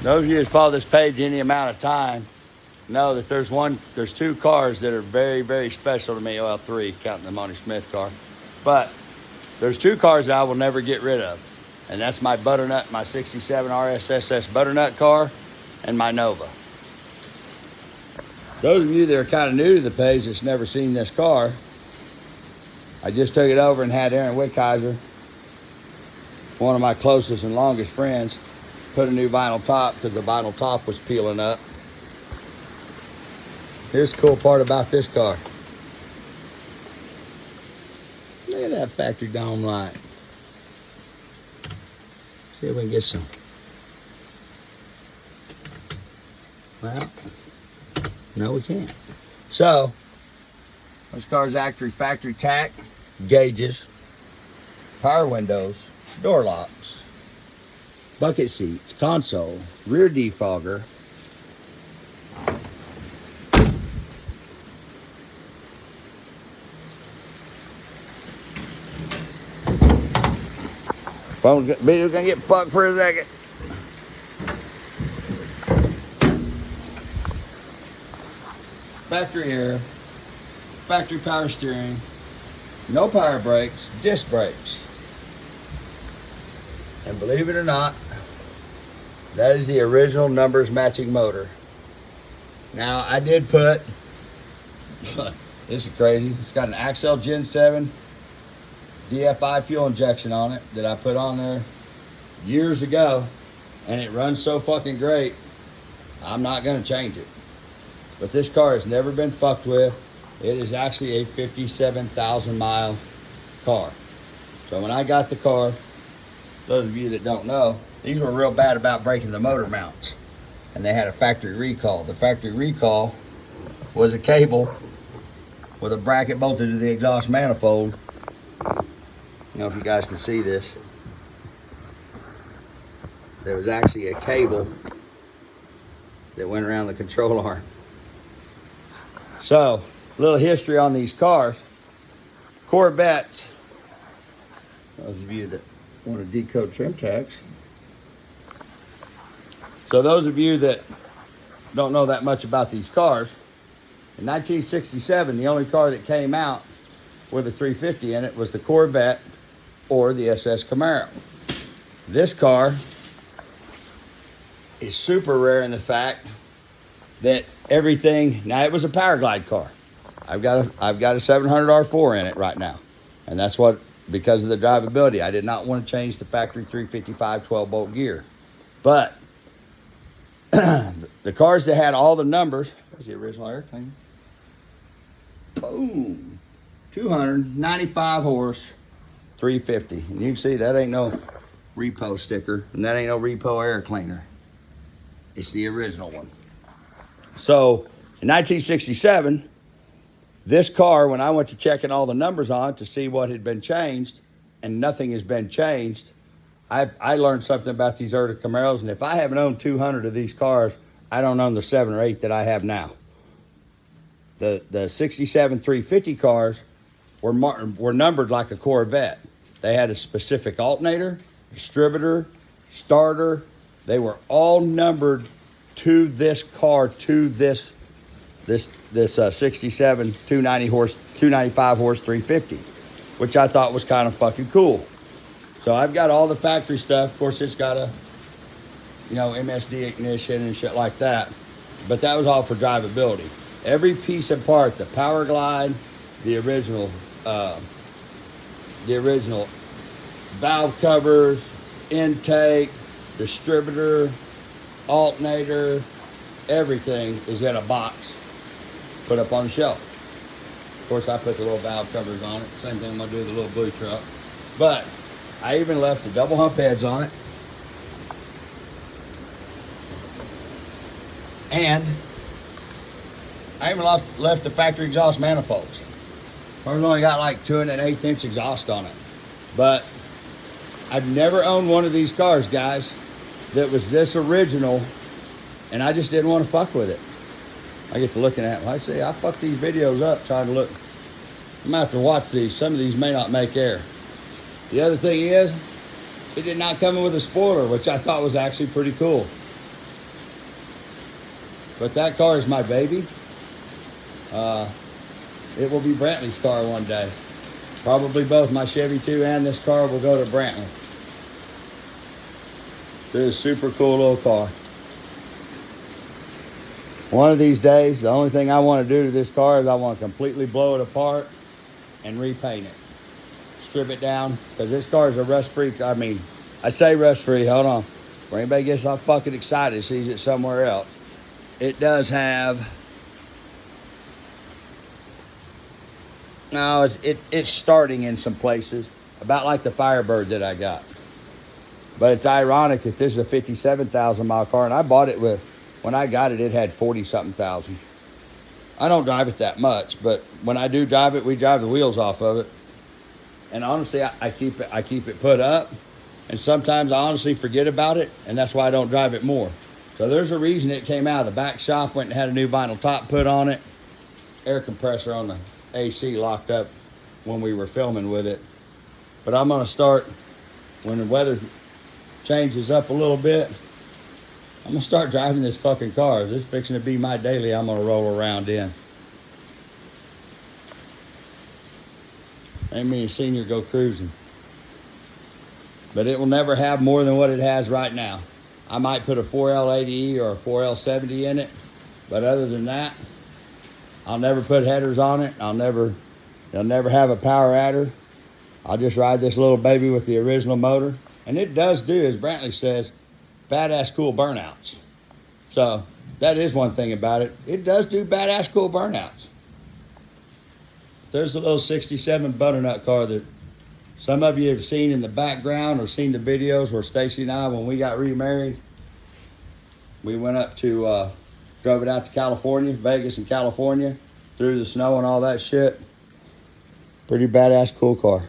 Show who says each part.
Speaker 1: Those of you that follow this page any amount of time know that there's two cars that are very, very special to me. Well, three, counting the Monty Smith car. But there's two cars that I will never get rid of. And that's my Butternut, my 67 RSSS Butternut car, and my Nova. Those of you that are kind of new to the page that's never seen this car, I just took it over and had Aaron Wickheiser, one of my closest and longest friends, put a new vinyl top because the vinyl top was peeling up. Here's the cool part about this car. Look at that factory dome light. See if we can get some. Well, no, we can't. So, this car's factory tack, gauges, power windows, door locks, bucket seats, console, rear defogger, video's gonna get fucked for a second. Factory air, factory power steering, no power brakes, disc brakes. And believe it or not, that is the original numbers matching motor. Now I did put, this is crazy, it's got an Axel Gen 7 DFI fuel injection on it that I put on there years ago, and it runs so fucking great, I'm not gonna change it. But this car has never been fucked with. It is actually a 57,000 mile car. So when I got the car, those of you that don't know, these were real bad about breaking the motor mounts, and they had a factory recall. The factory recall was a cable with a bracket bolted to the exhaust manifold. I don't know if you guys can see this. There was actually a cable that went around the control arm. So, a little history on these cars. Corvettes, those of you that want to decode trim tags. So those of you that don't know that much about these cars, in 1967, the only car that came out with a 350 in it was the Corvette or the SS Camaro. This car is super rare in the fact that everything, now it was a power glide car. I've got a 700 R4 in it right now. And that's what, because of the drivability, I did not want to change the factory 355 12 bolt gear. But the cars that had all the numbers, there's the original air cleaner. Boom. 295 horse, 350. And you can see that ain't no repo sticker, and that ain't no repo air cleaner. It's the original one. So in 1967, this car, when I went to checking all the numbers on it to see what had been changed, and nothing has been changed, I learned something about these early Camaros, and if I haven't owned 200 of these cars, I don't own the 7 or 8 that I have now. The 67 350 cars were numbered like a Corvette. They had a specific alternator, distributor, starter. They were all numbered to this car, to this 67 295 horse 350, which I thought was kind of fucking cool. So I've got all the factory stuff. Of course, it's got a, MSD ignition and shit like that. But that was all for drivability. Every piece and part, the power glide, the original valve covers, intake, distributor, alternator, everything is in a box put up on the shelf. Of course, I put the little valve covers on it. Same thing I'm gonna do with the little blue truck. But I even left the double hump heads on it. And I even left the factory exhaust manifolds. I've only got like 2 1/8 inch exhaust on it. But I've never owned one of these cars, guys, that was this original, and I just didn't want to fuck with it. I get to looking at them. I say, I fuck these videos up trying to look. I'm gonna have to watch these. Some of these may not make air. The other thing is, it did not come in with a spoiler, which I thought was actually pretty cool. But that car is my baby. It will be Brantley's car one day. Probably both my Chevy 2 and this car will go to Brantley. This is a super cool little car. One of these days, the only thing I want to do to this car is I want to completely blow it apart and repaint it. Strip it down, because this car is a rust-free. I mean, I say rust-free, hold on. For anybody gets all fucking excited, sees it somewhere else. It does have, no, it's starting in some places, about like the Firebird that I got. But it's ironic that this is a 57,000 mile car, and I bought it with, when I got it, it had 40-something thousand. I don't drive it that much, but when I do drive it, we drive the wheels off of it. And honestly, I keep it put up, and sometimes I honestly forget about it, and that's why I don't drive it more. So there's a reason it came out of the back shop, went and had a new vinyl top put on it, air compressor on the AC locked up when we were filming with it. But I'm gonna start, when the weather changes up a little bit, I'm gonna start driving this fucking car. This is fixing to be my daily I'm gonna roll around in. Ain't me a senior go cruising. But it will never have more than what it has right now. I might put a 4L80E or a 4L70 in it, but other than that, I'll never put headers on it. They'll never have a power adder. I'll just ride this little baby with the original motor. And it does do, as Brantley says, badass cool burnouts. So that is one thing about it. It does do badass cool burnouts. There's a little 67 butternut car that some of you have seen in the background or seen the videos where Stacy and I, when we got remarried, we went up to, drove it out to California, Vegas and California, through the snow and all that shit. Pretty badass cool car.